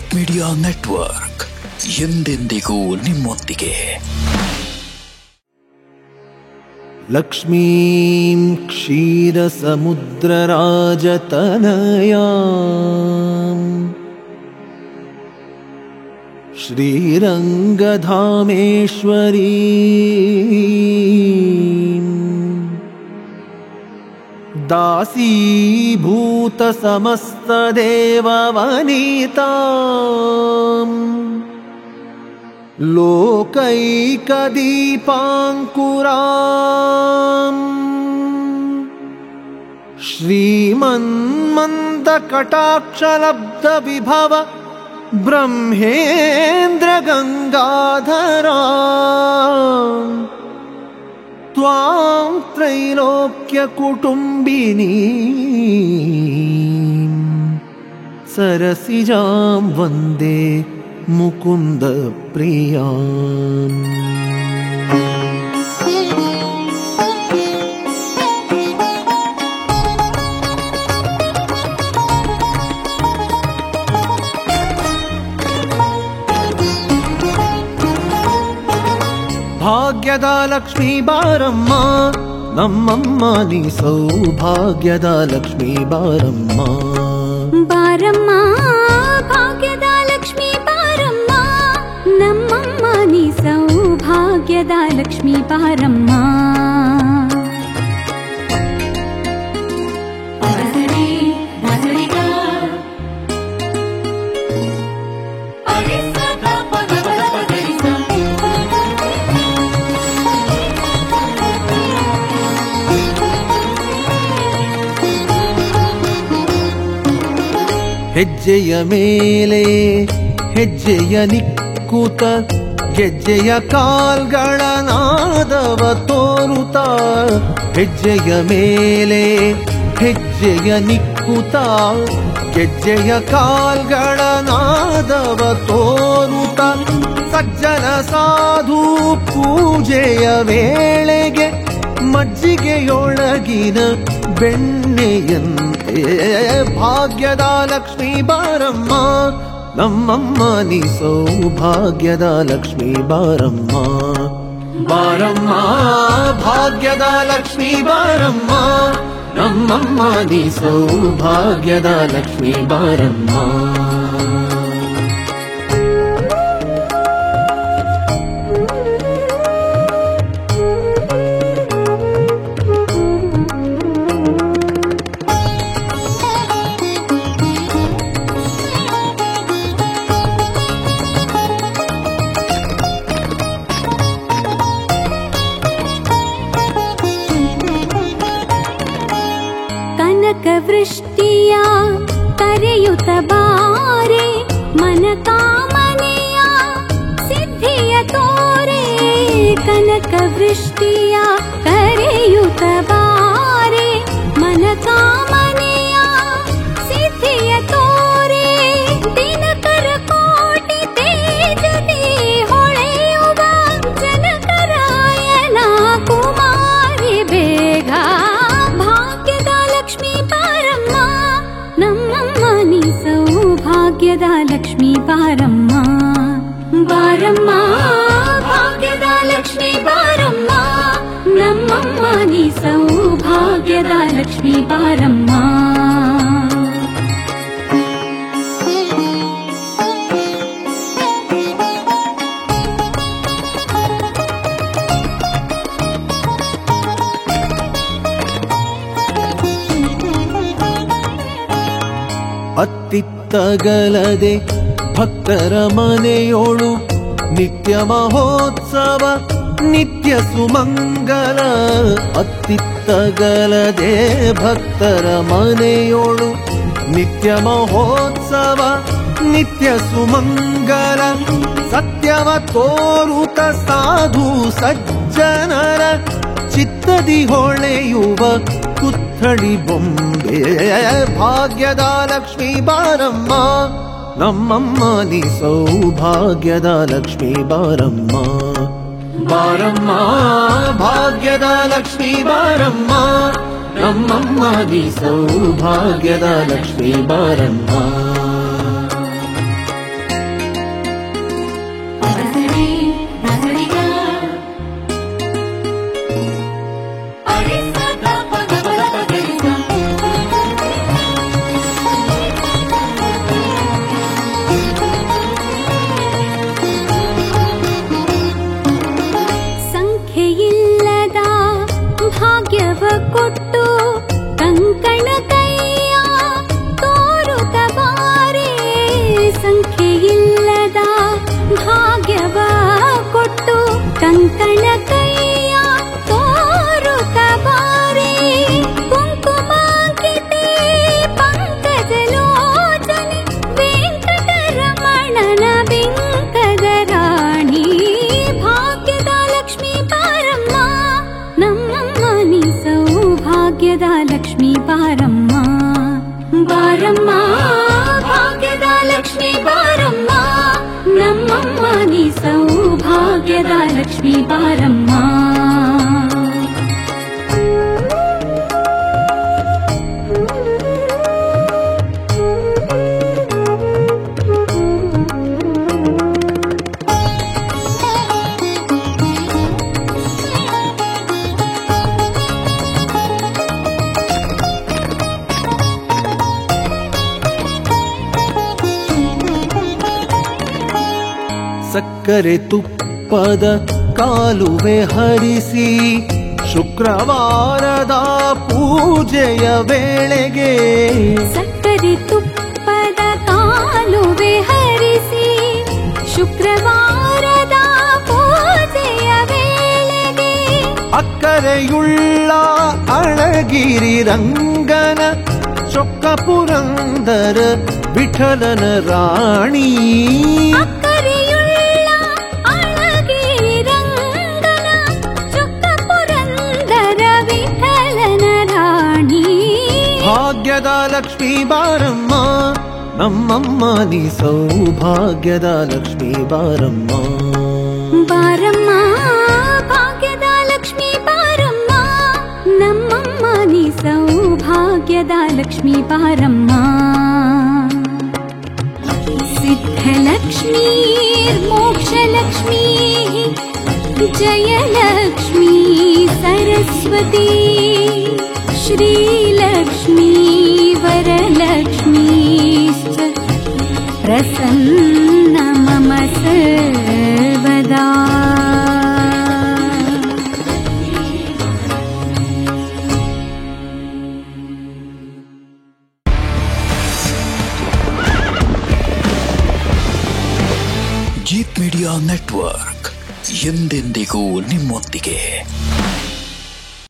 ಪಿಕ್ media network, ಎಂದೆಂದಿಗೂ ನಿಮ್ಮೊಂದಿಗೆ. ಲಕ್ಷ್ಮೀಂ ಕ್ಷೀರಸಮುದ್ರರಾಜತನಯಾಂ ಶ್ರೀರಂಗಧಾಮೇಶ್ವರೀಂ दासीभूतसमस्तदेववनिताम् लोकैकदीपाङ्कुराम् श्रीमन्मन्दकटाक्षलब्धविभव ब्रह्मेन्द्रगङ्गाधराम् त्वां त्रैलोक्यकुटुम्बिनी सरसिजां वन्दे मुकुन्दप्रियाम्. ಭಾಗ್ಯದ ಲಕ್ಷ್ಮೀ ಬಾರಮ್ಮ ನಮ್ಮಮ್ಮ, ನೀ ಸೌಭಾಗ್ಯದ ಲಕ್ಷ್ಮೀ ಬಾರಮ್ಮ. ಬಾರಮ್ಮ ಭಾಗ್ಯದ ಲಕ್ಷ್ಮೀ ಬಾರಮ್ಮ, ನಮ್ಮಮ್ಮ ನೀ ಸೌಭಾಗ್ಯದ ಲಕ್ಷ್ಮೀ ಬಾರಮ್ಮ. ಹೆಜ್ಜೆಯ ಮೇಲೆ ಹೆಜ್ಜೆಯ ನಿಕ್ಕುತ ಗೆಜ್ಜೆಯ ಕಾಲ್ಗಳ ನಾದವ ತೋರುತ. ಹೆಜ್ಜೆಯ ಮೇಲೆ ಹೆಜ್ಜೆಯ ನಿಕ್ಕುತ ಗೆಜ್ಜೆಯ ಕಾಲ್ಗಳ ನಾದವ ತೋರುತ. ಸಜ್ಜನ ಸಾಧು ಪೂಜೆಯ ವೇಳೆಗೆ ಮಜ್ಜಿಗೆಯೊಳಗಿನ ಬೆಣ್ಣೆಯಂತೆ ಭಾಗ್ಯದ ಲಕ್ಷ್ಮೀ ಬಾರಮ್ಮ ನಮ್ಮಮ್ಮ, ನೀ ಸೌಭಾಗ್ಯದ ಲಕ್ಷ್ಮೀ ಬಾರಮ್ಮ. ಬಾರಮ್ಮ ಭಾಗ್ಯದ ಲಕ್ಷ್ಮೀ ಬಾರಮ್ಮ ನಮ್ಮಮ್ಮ, ನೀ ಸೌಭಾಗ್ಯದ ಲಕ್ಷ್ಮೀ ಬಾರಮ್ಮ. ವೃಷ್ಟಿಯ ಕರೆಯುತ್ತ ಬಾರೆ, ಮನ ಕಾಮನೆಯ ಸಿದ್ಧಿಯ ತೋರೆ. ಕನಕ ವೃಷ್ಟಿಯ ಕರೆಯುತ್ತ ಬಾರೆ, ಮನ ಕಾಮನೆಯ ಸಿದ್ಧಿಯ ತೋರೆ. ದಿನಕರ ಕೋಟಿ ತೇಜತೆ ಹೊಳೆಯುವ ಜನಕರಾಯನ ಕುಮಾರಿ ಬೇಗ. ಭಾಗ್ಯದ ಲಕ್ಷ್ಮೀ ಬಾರಮ್ಮ. ಬಾರಮ್ಮ ಭಾಗ್ಯದ ಲಕ್ಷ್ಮೀ ಬಾರಮ್ಮ ನಮ್ಮಮ್ಮ, ನೀ ಸೌಭಾಗ್ಯದ ಲಕ್ಷ್ಮೀ ಬಾರಮ್ಮ. ಅತ್ತಿತ್ತಗಲದೆ ಭಕ್ತರ ಮನೆಯೋಳು ನಿತ್ಯ ಮಹೋತ್ಸವ ನಿತ್ಯ ಸುಮಂಗಲ. ಅತ್ತಿತ್ತಗಲದೆ ಭಕ್ತರ ಮನೆಯೋಳು ನಿತ್ಯ ಮಹೋತ್ಸವ ನಿತ್ಯ ಸುಮಂಗಲ. ಸತ್ಯವ ತೋರುತ ಸಾಧು ಸಜ್ಜನರ ಚಿತ್ತದಿ ಹೊಳೆಯುವ ಕುತ್ತಳಿ ಬೊಂಬೆ. ಭಾಗ್ಯದ ಲಕ್ಷ್ಮೀ ಬಾರಮ್ಮ ನಮ್ಮಮ್ಮ, ನೀ ಸೌಭಾಗ್ಯದ ಲಕ್ಷ್ಮೀ ಬಾರಮ್ಮ. ಬಾರಮ್ಮ ಭಾಗ್ಯದ ಲಕ್ಷ್ಮೀ ಬಾರಮ್ಮ ನಮ್ಮಮ್ಮ, ನೀ ಸೌಭಾಗ್ಯದ ಲಕ್ಷ್ಮೀ ಬಾರಮ್ಮ. ಕಂಕಣ ಕೈಯ ತೋರುತ್ತ ಬಾರೆ ಸಂಖ್ಯೆಯಿಲ್ಲದ ಭಾಗ್ಯವ ಕೊಟ್ಟು ಕಂಕಣ ಕೈಯ ತೋರುತ್ತ ಬಾರೆ ಕುಂಕುಮಾಂಕಿತೆ ಪಂಕಜಲೋಚನೆ ವೆಂಕಟರಮಣನ ಬೆಂಕದ ರಾಣಿ ಭಾಗ್ಯದ ಲಕ್ಷ್ಮೀ ಬಾರಮ್ಮ ನಮ್ಮಮ್ಮ ನೀ ಸೌಭಾಗ್ಯದ ಲಕ್ಷ್ಮೀ ಬಾರಮ್ಮ ಬಾರಮ್ಮ ಭಾಗ್ಯದ ಲಕ್ಷ್ಮೀ ಬಾರಮ್ಮ ನಮ್ಮಮ್ಮ ನೀ ಸೌಭಾಗ್ಯದ ಲಕ್ಷ್ಮೀ ಬಾರಮ್ಮ ಸಕ್ಕರೆ ತುಪ್ಪದ ಕಾಲುವೆ ಹರಿಸಿ ಶುಕ್ರವಾರದ ಪೂಜೆಯ ವೇಳೆಗೆ ಸಕ್ಕರೆ ತುಪ್ಪದ ಕಾಲುವೆ ಹರಿಸಿ ಶುಕ್ರವಾರದ ಪೂಜೆಯ ವೇಳೆಗೆ ಅಕ್ಕರೆಯುಳ್ಳ ಅಳಗಿರಿ ರಂಗನ ಚೊಕ್ಕ ಪುರಂದರ ವಿಠಲನ ರಾಣಿ ಭಾಗ್ಯದ ಲಕ್ಷ್ಮೀ ಬಾರಮ್ಮ ನಮ್ಮಮ್ಮ ನೀ ಸೌಭಾಗ್ಯದ ಲಕ್ಷ್ಮೀ ಬಾರಮ್ಮ ಬಾರಮ್ಮ ಭಾಗ್ಯದ ಲಕ್ಷ್ಮೀ ಬಾರಮ್ಮ ನಮ್ಮಮ್ಮ ನೀ ಸೌಭಾಗ್ಯದ ಲಕ್ಷ್ಮೀ ಬಾರಮ್ಮ ಸಿದ್ಧಲಕ್ಷ್ಮೀ ಮೋಕ್ಷಲಕ್ಷ್ಮೀ ಜಯಲಕ್ಷ್ಮೀ ಸರಸ್ವತಿ श्रीलक्ष्मी वरलक्ष्मीश्च प्रसन्न मम सर्वदा ಜೀತ್ ಮೀಡಿಯಾ ನೆಟ್ವರ್ಕ್ ಎಂದೆಂದಿಗೂ ನಿಮ್ಮೊಂದಿಗೆ.